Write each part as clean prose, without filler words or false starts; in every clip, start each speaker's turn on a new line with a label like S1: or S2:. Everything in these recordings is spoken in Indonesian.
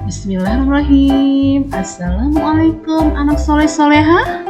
S1: Bismillahirrahmanirrahim. Assalamualaikum anak soleh soleha.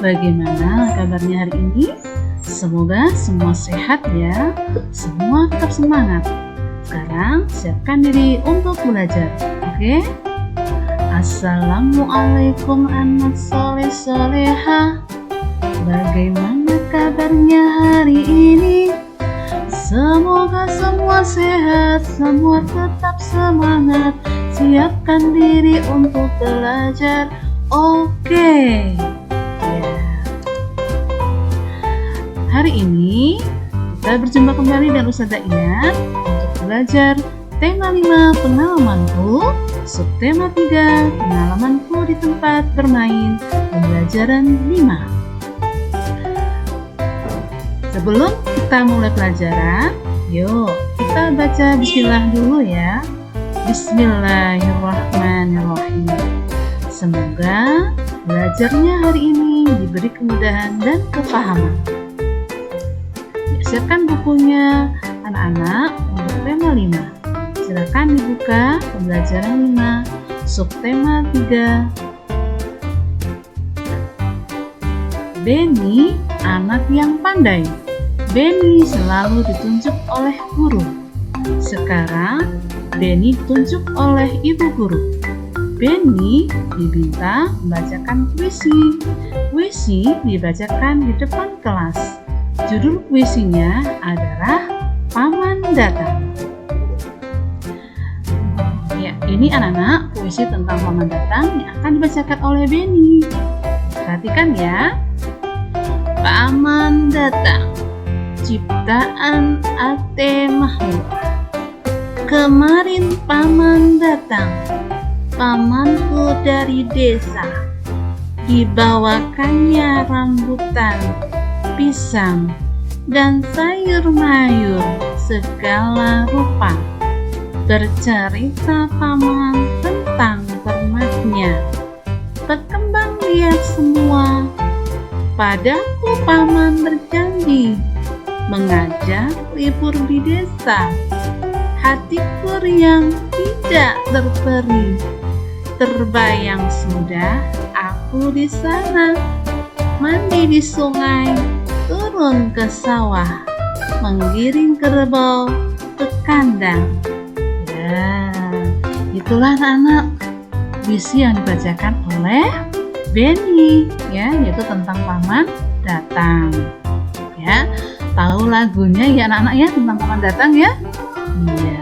S1: Bagaimana kabarnya hari ini? Semoga semua sehat ya. Semua tetap semangat. Sekarang siapkan diri untuk belajar. Oke? Assalamualaikum anak soleh soleha. Bagaimana kabarnya hari ini? Semoga semua sehat, semua tetap semangat. Siapkan diri untuk belajar. Oke. Ya. Hari ini kita berjumpa kembali dengan Ustazah Ian untuk belajar tema 5 pengalamanku, subtema 3 pengalamanku di tempat bermain, pembelajaran 5. Sebelum kita mulai pelajaran, yuk kita baca bismillah dulu ya. Bismillahirrahmanirrahim. Semoga belajarnya hari ini diberi kemudahan dan kefahaman. Ya, siapkan bukunya anak-anak untuk tema 5. Silakan dibuka pembelajaran 5, subtema 3. Benny, anak yang pandai. Benny selalu ditunjuk oleh guru. Sekarang Benny ditunjuk oleh ibu guru. Benny diminta membacakan puisi. Puisi dibacakan di depan kelas. Judul puisinya adalah Paman Datang. Ya, ini anak-anak puisi tentang Paman Datang yang akan dibacakan oleh Benny. Perhatikan ya. Paman Datang, ciptaan Ate Mahmud. Kemarin paman datang, pamanku dari desa. Dibawakannya rambutan, pisang, dan sayur mayur segala rupa. Bercerita paman tentang ternaknya. Berkembang biak semua. Padaku paman berjanji mengajak libur di desa. Hatiku yang tidak terperi, terbayang sudah aku di sana, mandi di sungai, turun ke sawah, menggiring kerbau ke kandang. Ya, itulah anak-anak puisi yang dibacakan oleh Benny, ya, yaitu tentang Paman Datang. Ya, tahu lagunya ya anak-anak ya tentang Paman Datang ya? Iya.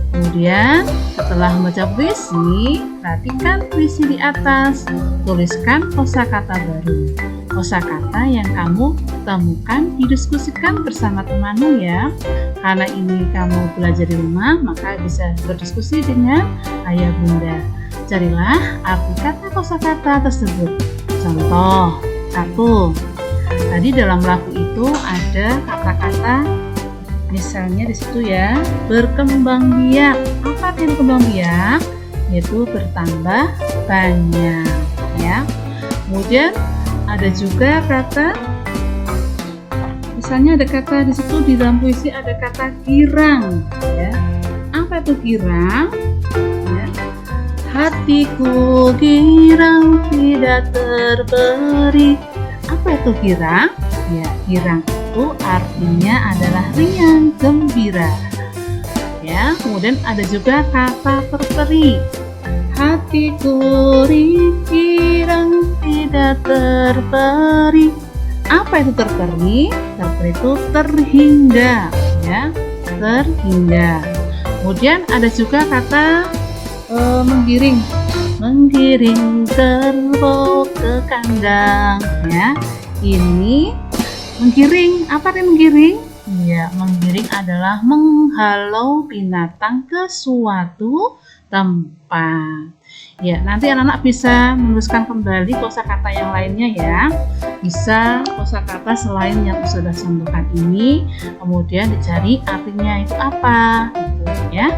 S1: Kemudian setelah membaca puisi, perhatikan puisi di atas. Tuliskan kosakata baru. Kosakata yang kamu temukan didiskusikan bersama temanmu ya. Karena ini kamu belajar di rumah, maka bisa berdiskusi dengan ayah bunda. Carilah arti kata kosakata tersebut. Contoh 1. Tadi dalam lagu itu ada kata-kata. Misalnya di situ ya, berkembang biak. Apa arti berkembang biak? Yaitu bertambah banyak, ya. Kemudian ada juga kata, misalnya ada kata di situ di dalam puisi ada kata girang, ya. Apa itu girang? Ya. Hatiku girang tidak terberi. Apa itu girang? Ya, girang itu artinya adalah riang, gembira. Ya, kemudian ada juga kata terperi. Hatiku girang tidak terperi. Apa itu terperi? Terperi itu terhingga, ya, terhingga. Kemudian ada juga kata menggiring. Menggiring kerbau ke kandang, ya. Ini menggiring. Apa arti menggiring? Ya, menggiring adalah menghalau binatang ke suatu tempat. Ya, nanti anak-anak bisa menuliskan kembali kosakata yang lainnya ya. Bisa kosakata selain yang sudah contohkan ini, kemudian dicari artinya itu apa, gitu ya.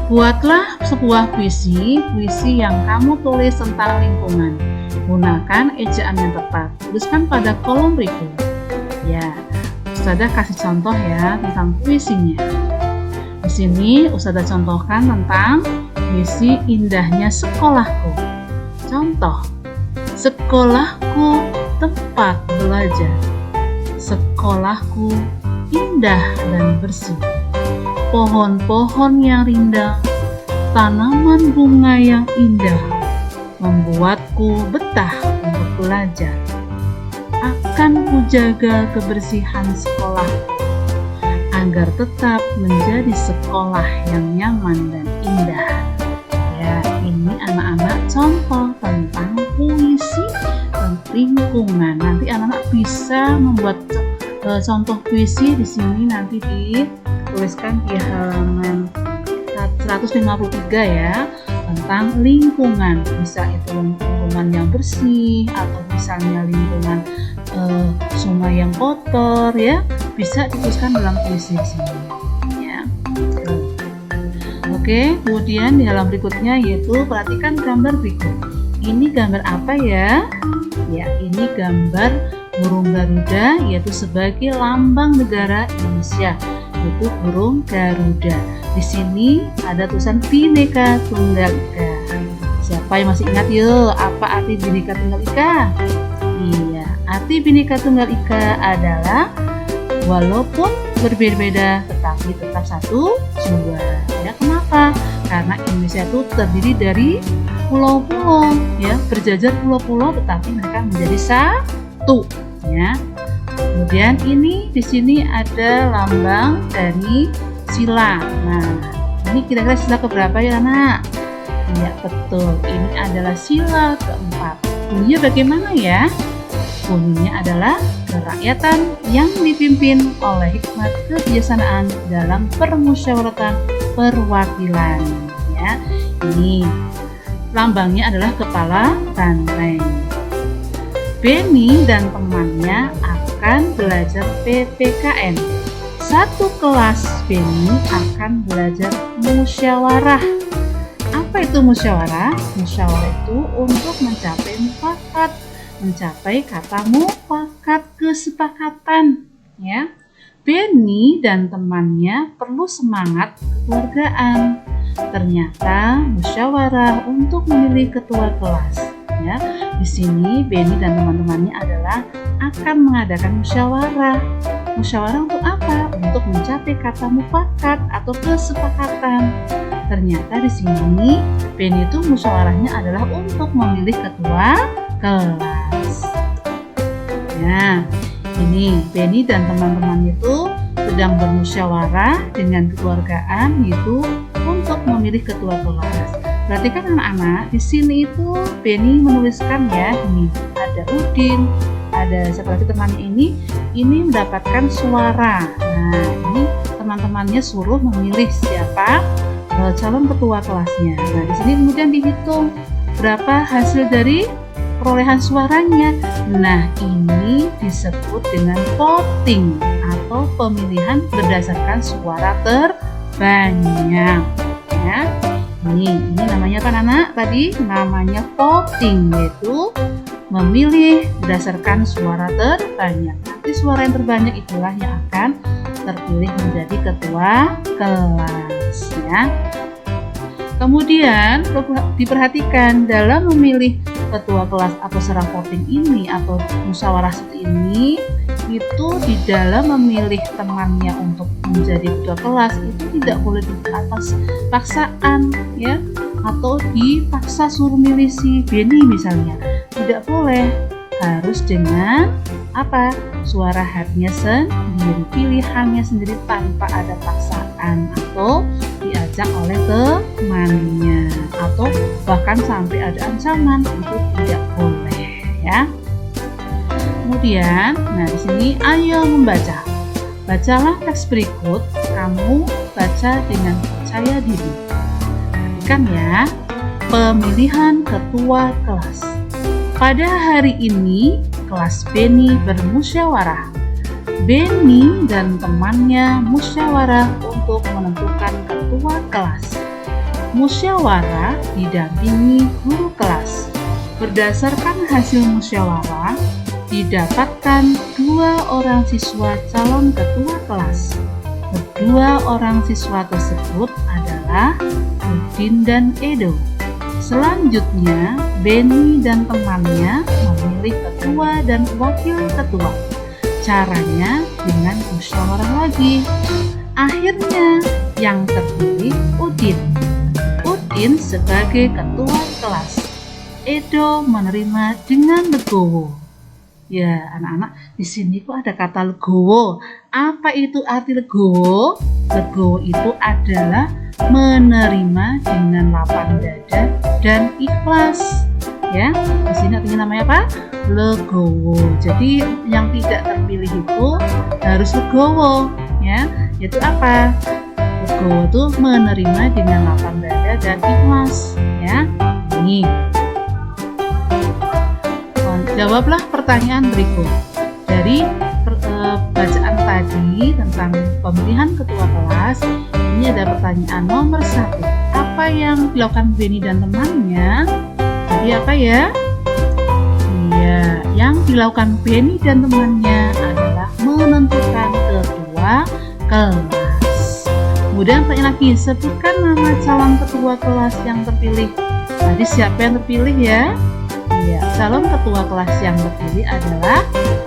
S1: Buatlah sebuah puisi yang kamu tulis tentang lingkungan. Gunakan ejaan yang tepat. Tuliskan pada kolom berikut. Ya, Ustazah kasih contoh ya tentang puisinya. Di sini Ustazah contohkan tentang puisi indahnya sekolahku. Contoh, sekolahku tempat belajar. Sekolahku indah dan bersih. Pohon-pohon yang rindang, tanaman bunga yang indah, membuatku betah untuk belajar. Akan kujaga kebersihan sekolahku, agar tetap menjadi sekolah yang nyaman dan indah. Ya, ini anak-anak contoh tentang puisi dan lingkungan. Nanti anak-anak bisa membuat contoh puisi di sini, nanti dituliskan di halaman 153 ya, tentang lingkungan. Bisa itu lingkungan yang bersih atau misalnya lingkungan sungai yang kotor ya, bisa dituliskan dalam puisi di sini ya. Oke, kemudian di halaman berikutnya yaitu perhatikan gambar berikut. Ini gambar apa ya? Ya, ini gambar burung Garuda, yaitu sebagai lambang negara Indonesia, yaitu burung Garuda. Di sini ada tulisan Bhinneka Tunggal Ika. Siapa yang masih ingat yuk apa arti Bhinneka Tunggal Ika? Iya, arti Bhinneka Tunggal Ika adalah walaupun berbeda-beda tetapi tetap satu jua. Ya, kenapa? Karena Indonesia itu terdiri dari pulau-pulau ya, berjajar pulau-pulau tetapi mereka menjadi satu ya. Kemudian ini di sini ada lambang dari sila. Nah, ini kira-kira sila keberapa ya anak? Iya, betul. Ini adalah sila keempat. Bunyinya bagaimana ya? Bunyinya adalah kerakyatan yang dipimpin oleh hikmat kebijaksanaan dalam permusyawaratan perwakilan. Ya, ini lambangnya adalah kepala banteng. Benny dan temannya akan belajar PPKN. Satu kelas Benny akan belajar musyawarah. Apa itu musyawarah? Musyawarah itu untuk mencapai mufakat, mencapai kata mufakat, kesepakatan ya. Benny dan temannya perlu semangat kekeluargaan. Ternyata musyawarah untuk memilih ketua kelas ya. Di sini Benny dan teman-temannya adalah akan mengadakan musyawarah. Musyawarah untuk apa? Untuk mencapai kata mufakat atau kesepakatan. Ternyata di sini Benny itu musyawarahnya adalah untuk memilih ketua kelas. Nah, ini Benny dan teman-teman itu sedang bermusyawarah dengan kekeluargaan, yaitu untuk memilih ketua kelas. Perhatikan anak-anak, di sini itu Benny menuliskan ya, ini ada Udin, ada seperti temannya ini mendapatkan suara. Nah, ini teman-temannya suruh memilih siapa calon ketua kelasnya. Nah, di sini kemudian dihitung berapa hasil dari perolehan suaranya. Nah, ini disebut dengan voting atau pemilihan berdasarkan suara terbanyak ya. Ini namanya apa anak? Tadi namanya voting, yaitu memilih berdasarkan suara terbanyak. Nanti suara yang terbanyak itulah yang akan terpilih menjadi ketua kelas ya. Kemudian diperhatikan dalam memilih ketua kelas atau secara voting ini atau musyawarah seperti ini, itu di dalam memilih temannya untuk menjadi ketua kelas itu tidak boleh di atas paksaan ya, atau dipaksa suruh milih si Benny misalnya. Tidak boleh, harus dengan apa? Suara hatinya sendiri, pilihannya sendiri tanpa ada paksaan atau diajak oleh temannya atau bahkan sampai ada ancaman, itu tidak boleh ya. Kemudian, nah di sini ayo membaca. Bacalah teks berikut, kamu baca dengan percaya diri. Di Perhatikan ya, pemilihan ketua kelas. Pada hari ini, kelas Beni bermusyawarah. Beni dan temannya musyawarah untuk menentukan ketua kelas. Musyawarah didampingi guru kelas. Berdasarkan hasil musyawarah, didapatkan 2 orang siswa calon ketua kelas. Kedua orang siswa tersebut adalah Udin dan Edo. Selanjutnya, Beni dan temannya memilih ketua dan wakil ketua. Caranya dengan musyawarah lagi. Akhirnya yang terpilih Udin. Udin sebagai ketua kelas. Edo menerima dengan legowo. Ya, anak-anak, di sini kok ada kata legowo. Apa itu arti legowo? Legowo itu adalah menerima dengan lapang dada dan ikhlas. Ya, di sini artinya namanya apa? Legowo. Jadi yang tidak terpilih itu harus legowo, ya. Yaitu apa? Legowo itu menerima dengan lapang dada dan ikhlas, ya. Ini. Jawablah pertanyaan berikut. Dari bacaan tadi tentang pemilihan ketua kelas, ini ada pertanyaan nomor 1. Apa yang dilakukan Beni dan temannya? Jadi apa ya? Iya, yang dilakukan Beni dan temannya adalah menentukan ketua kelas. Kemudian tanya lagi, sebutkan nama calon ketua kelas yang terpilih. Tadi siapa yang terpilih ya? Ya, calon ketua kelas yang terpilih adalah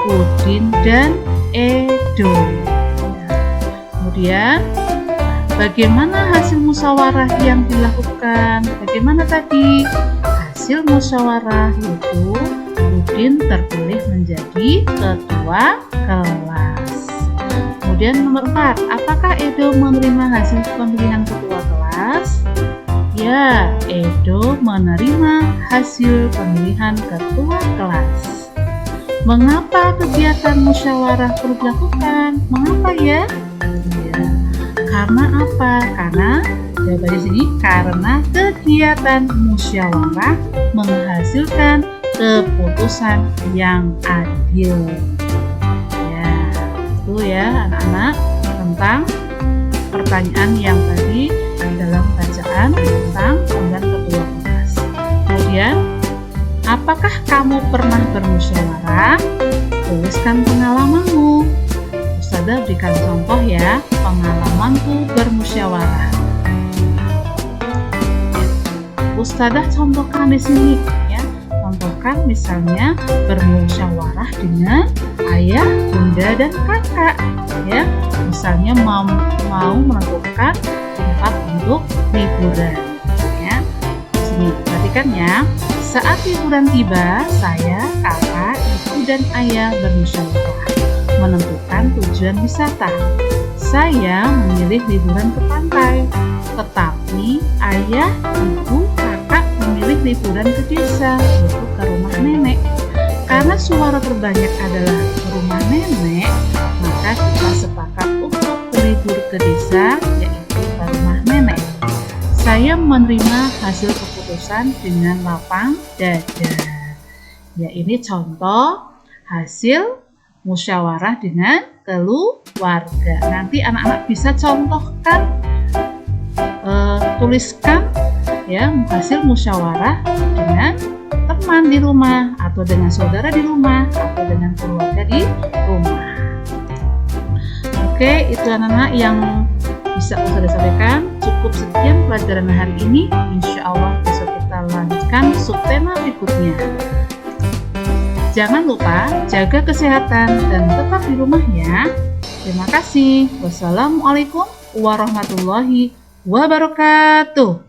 S1: Udin dan Edo. Kemudian, bagaimana hasil musyawarah yang dilakukan? Bagaimana tadi? Hasil musyawarah yaitu Udin terpilih menjadi ketua kelas. Kemudian nomor 4, apakah Edo menerima hasil pemilihan ketua kelas? Ya, Edo menerima hasil pemilihan ketua kelas. Mengapa kegiatan musyawarah perlu dilakukan? Mengapa ya? Ya, karena apa? Karena jawaban di sini karena kegiatan musyawarah menghasilkan keputusan yang adil. Ya, itu ya anak-anak tentang pertanyaan yang tadi dalam bacaan tentang pemilihan ketua kelas. Kemudian, apakah kamu pernah bermusyawarah? Tuliskan pengalamanmu. Ustazah berikan contoh ya, pengalamanku bermusyawarah. Ustazah contohkan di sini ya. Contohkan misalnya bermusyawarah dengan ayah, bunda, dan kakak ya. Misalnya mau menentukan tempat untuk liburan ya. Sini perhatikan ya. Saat liburan tiba, saya, kakak, ibu, dan ayah bermusyawarah menentukan tujuan wisata. Saya memilih liburan ke pantai, tetapi ayah, ibu, kakak memilih liburan ke desa, yaitu ke rumah nenek. Karena suara terbanyak adalah ke rumah nenek, maka kita sepakat untuk berlibur ke desa, yaitu ke rumah nenek. Saya menerima hasil keputusan dengan lapang dada. Ya, ini contoh hasil musyawarah dengan keluarga. Nanti anak-anak bisa contohkan, tuliskan ya hasil musyawarah dengan teman di rumah, atau dengan saudara di rumah, atau dengan keluarga di rumah. Oke, itu anak-anak yang bisa saya sampaikan. Cukup sekian pelajaran hari ini. Insya Allah besok kita lanjutkan subtema berikutnya. Jangan lupa jaga kesehatan dan tetap di rumah ya. Terima kasih. Wassalamualaikum warahmatullahi wabarakatuh.